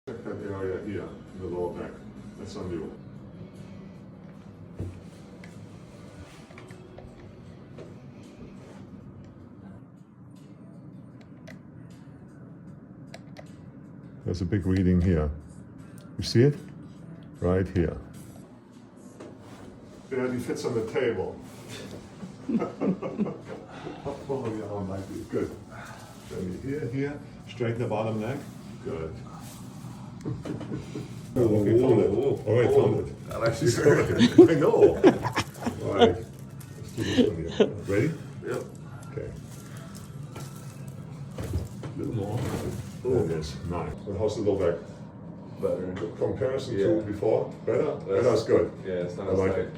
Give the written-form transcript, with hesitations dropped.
Check that area here in the lower back. That's on you. There's a big reading here. You see it? Right here. Yeah, he fits on the table. Oh, yeah, I like it. Good. Then here, straighten the bottom neck. Good. Oh, okay, found it. All right, found it. That actually I know. All right. Let's do this one here. Ready? Yep. Okay. A little more. There it is. Nice. So how's the low back? Better. Comparison Yeah. to before? Better? That's Better is good. Yeah, it's not I as like tight. it.